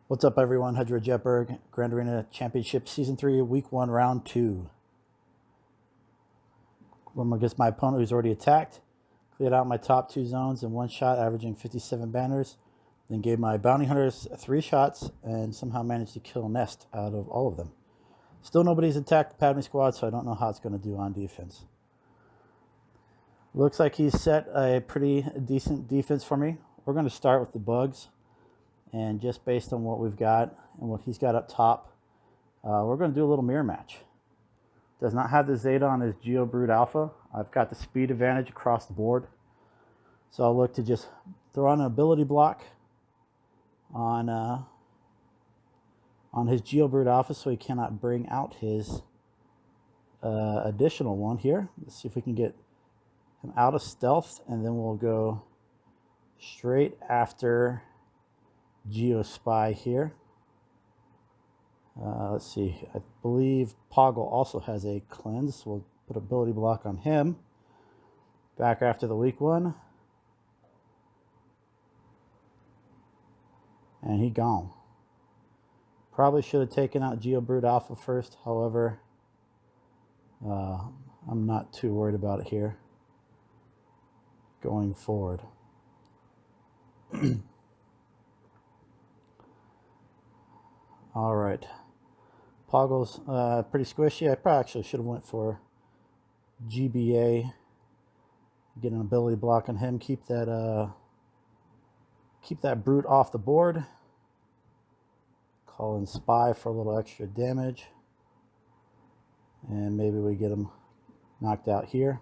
What's up, everyone? Hedra Jetberg, Grand Arena Championship Season 3, Week 1, Round 2. Went against my opponent who's already attacked. Cleared out my top two zones in one shot, averaging 57 banners. Then gave my bounty hunters 3 shots and somehow managed to kill Nest out of all of them. Still nobody's attacked the Padme squad, so I don't know how it's going to do on defense. Looks like he's set a pretty decent defense for me. We're going to start with the bugs. And just based on what we've got and what he's got up top, we're going to do a little mirror match. Does not have the Zeta on his Geo Brood Alpha. I've got the speed advantage across the board. So I'll look to just throw on an ability block on his Geo Brood Alpha so he cannot bring out his additional one here. Let's see if we can get him out of stealth, and then we'll go straight after Geo Spy here. Let's see. I believe Poggle also has a cleanse. So we'll put ability block on him. Back after the weak one. And he gone. Probably should have taken out Geo Brood Alpha first. However, I'm not too worried about it here going forward. All right. Poggle's pretty squishy. I probably actually should have went for GBA. Get an ability block on him. Keep that brute off the board. Call in Spy for a little extra damage. And maybe we get him knocked out here.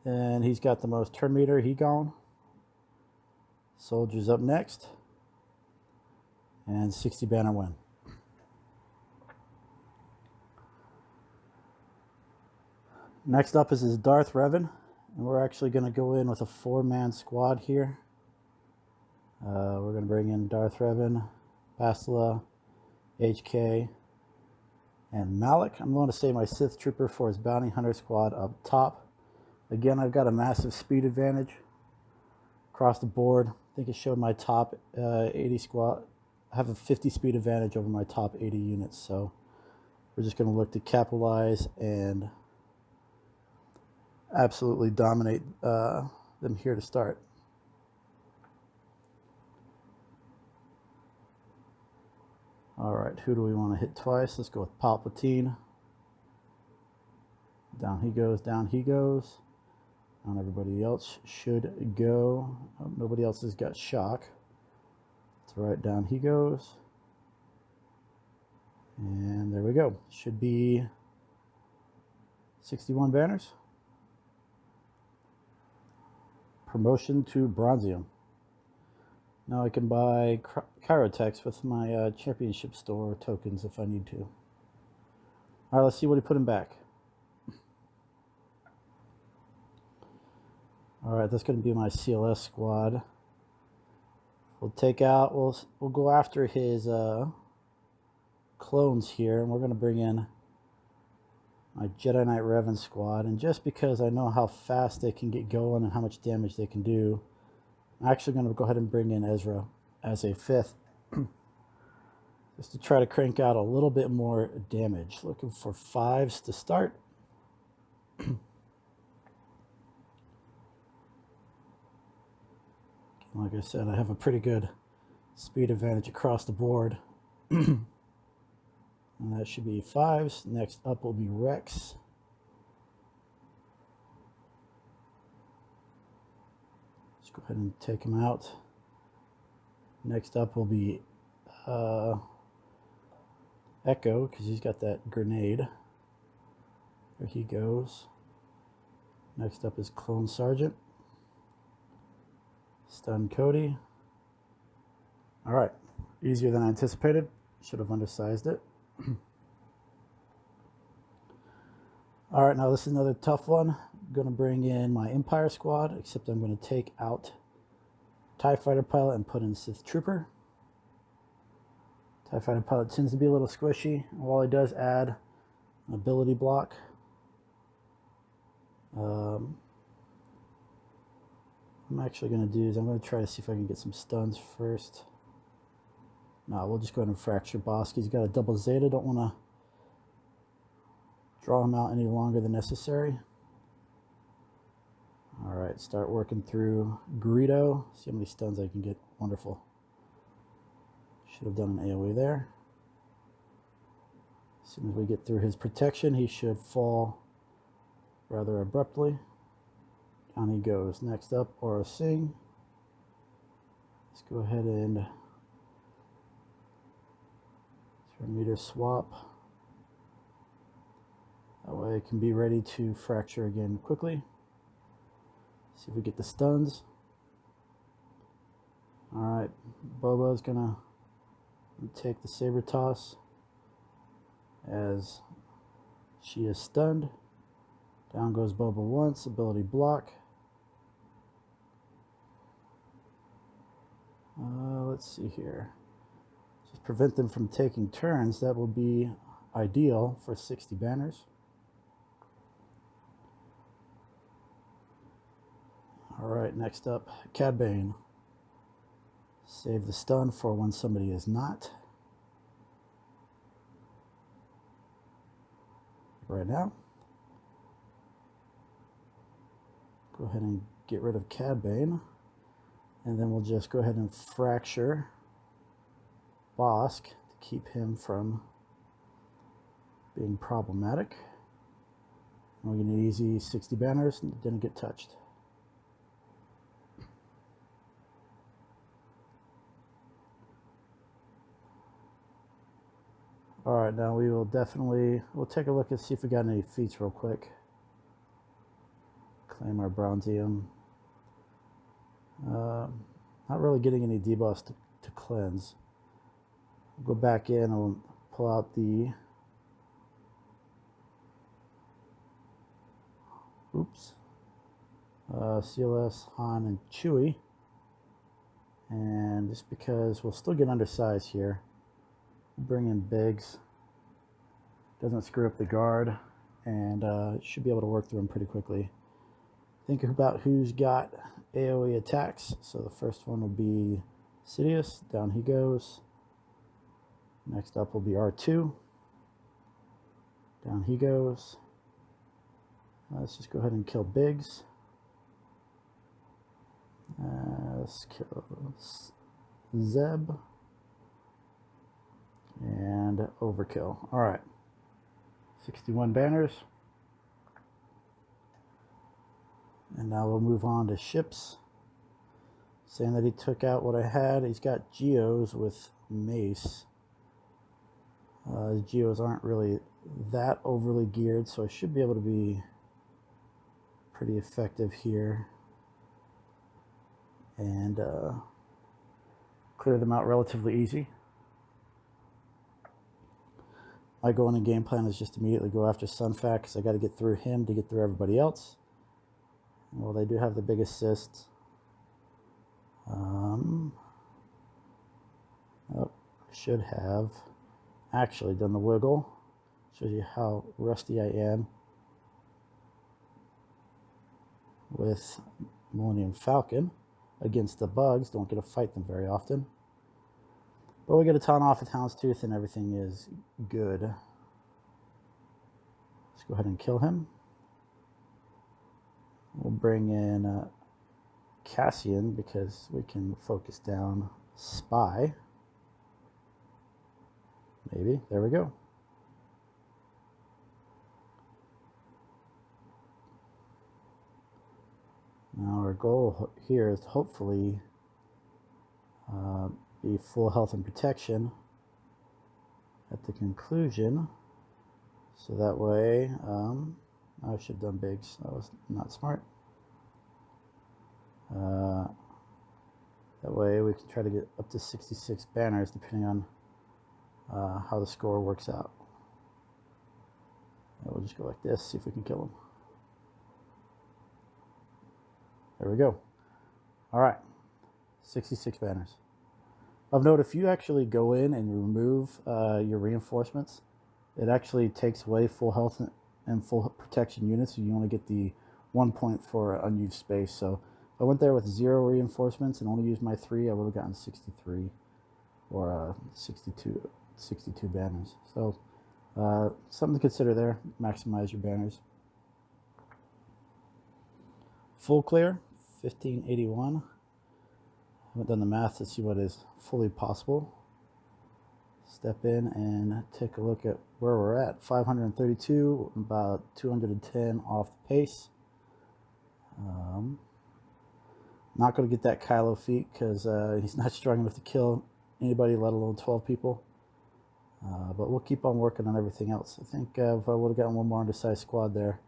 And he's got the most turn meter. He gone. Soldiers up next. And 60 banner win. Next up is his Darth Revan. And we're actually going to go in with a 4-man squad here. We're going to bring in Darth Revan, Bastila, HK, and Malik. I'm going to save my Sith Trooper for his Bounty Hunter squad up top. Again, I've got a massive speed advantage across the board. I think it showed my top 80 squad. I have a 50 speed advantage over my top 80 units, so we're just going to look to capitalize and absolutely dominate them here to start. All right, who do we want to hit twice? Let's go with Palpatine. Down he goes, down he goes. And everybody else should go. Oh, nobody else has got shock. That's right, down he goes. And there we go. Should be 61 banners. Promotion to Bronzium. Now I can buy Chirotex with my championship store tokens if I need to. All right, let's see what he put him back. All right, that's going to be my CLS squad. We'll take out, we'll go after his clones here, and we're going to bring in my Jedi Knight Revan squad. And just because I know how fast they can get going and how much damage they can do, I'm actually going to go ahead and bring in Ezra as a 5th. Just to try to crank out a little bit more damage. Looking for 5s to start. Like I said, I have a pretty good speed advantage across the board. And that should be 5s. Next up will be Rex. Let's go ahead and take him out. Next up will be Echo, because he's got that grenade. There he goes. Next up is Clone Sergeant. Stun Cody. All right, easier than I anticipated. Should have undersized it. All right, now this is another tough one. I'm going to bring in my Empire squad, except I'm going to take out TIE Fighter Pilot and put in Sith Trooper. TIE Fighter Pilot tends to be a little squishy. While he does add an ability block, I'm actually going to do is I'm going to try to see if I can get some stuns first. No, we'll just go ahead and fracture Bosk. He's got a double Zeta. Don't want to draw him out any longer than necessary. All right, start working through Greedo. See how many stuns I can get. Wonderful. Should have done an AoE there. As soon as we get through his protection, he should fall rather abruptly. Down he goes. Next up, Aura Sing. Let's go ahead and meter swap. That way it can be ready to fracture again quickly. See if we get the stuns. Alright, Boba's gonna take the Saber Toss as she is stunned. Down goes Boba once, ability block. Let's see here. Just prevent them from taking turns. That will be ideal for 60 banners. Alright, next up, Cad Bane. Save the stun for when somebody is not. Right now. Go ahead and get rid of Cad Bane. And then we'll just go ahead and fracture Bosk to keep him from being problematic. And we're going to easy 60 banners and didn't get touched. Alright, now we will we'll take a look and see if we got any feats real quick. Claim our Bronzium. Not really getting any debuffs to cleanse. We'll go back in and we'll pull out the CLS, Han, and Chewie. And just because we'll still get undersized here, we'll bring in Biggs. Doesn't screw up the guard, and should be able to work through them pretty quickly. Think about who's got AoE attacks. So the first one will be Sidious. Down he goes. Next up will be R2. Down he goes. Let's just go ahead and kill Biggs. Let's kill Zeb. And overkill. Alright. 61 banners. And now we'll move on to ships. Saying that he took out what I had. He's got Geos with Mace. The Geos aren't really that overly geared, so I should be able to be pretty effective here. And clear them out relatively easy. My goal in the game plan is just immediately go after Sunfac because I got to get through him to get through everybody else. Well, they do have the big assists. Oh, I should have actually done the wiggle. Shows you how rusty I am with Millennium Falcon against the bugs. Don't get to fight them very often. But we get a ton off with Houndstooth and everything is good. Let's go ahead and kill him. We'll bring in Cassian because we can focus down Spy. Maybe. There we go. Now our goal here is to hopefully be full health and protection at the conclusion. So that way, I should have done Biggs. That was not smart. That way we can try to get up to 66 banners depending on how the score works out. And we'll just go like this, see if we can kill him. There we go. All right, 66 banners. Of note, if you actually go in and remove your reinforcements, it actually takes away full health and full protection units, so you only get the 1 point for unused space. So if I went there with 0 reinforcements and only used my 3, I would have gotten 63. or 62 banners. So something to consider there. Maximize your banners. Full clear, 1581. Haven't done the math to see what is fully possible. Step in and take a look at where we're at. 532, about 210 off the pace. Not going to get that Kylo feat because he's not strong enough to kill anybody, let alone 12 people. But we'll keep on working on everything else. I think if I would have gotten one more undersized squad there,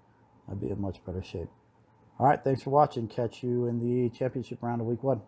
I'd be in much better shape. All right, thanks for watching. Catch you in the championship round of week 1.